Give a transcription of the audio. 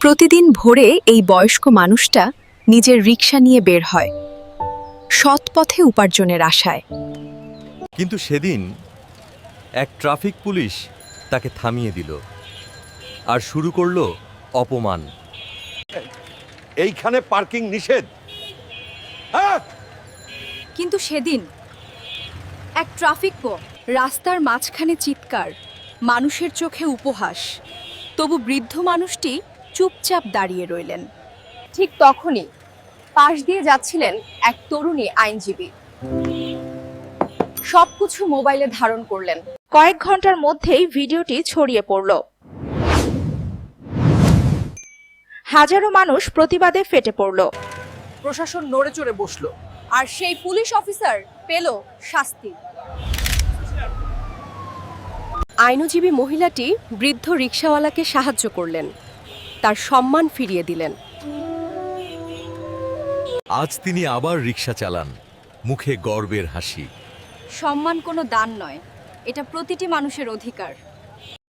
প্রতিদিন ভোরে এই বয়স্ক মানুষটা নিজের রিকশা নিয়ে বের হয় সৎ পথে উপার্জনের আশায়। কিন্তু সেদিন এক ট্রাফিক পুলিশ তাকে থামিয়ে দিল আর শুরু করলো অপমান। এইখানে পার্কিং নিষেধ। হ্যাঁ, কিন্তু সেদিন এক ট্রাফিক রাস্তার মাঝখানে চিৎকার, মানুষের চোখে উপহাস, তবু বৃদ্ধ মানুষটি চুপচাপ দাঁড়িয়ে রইলেন। ঠিক তখনই পাশ দিয়ে যাচ্ছিলেন এক তরুণী আইনজীবী। সবকিছু মোবাইলে ধারণ করলেন। কয়েক ঘন্টার মধ্যেই ভিডিওটি ছড়িয়ে পড়ল। হাজারো মানুষ প্রতিবাদে ফেটে পড়ল। প্রশাসন নড়ে চড়ে বসলো। আর সেই পুলিশ অফিসার পেল শাস্তি। আইনজীবী মহিলাটি বৃদ্ধ রিকশাওয়ালাকে সাহায্য করলেন, তার সম্মান ফিরিয়ে দিলেন। আজ তিনি আবার রিকশা চালান, মুখে গর্বের হাসি। সম্মান কোনো দান নয়, এটা প্রতিটি মানুষের অধিকার।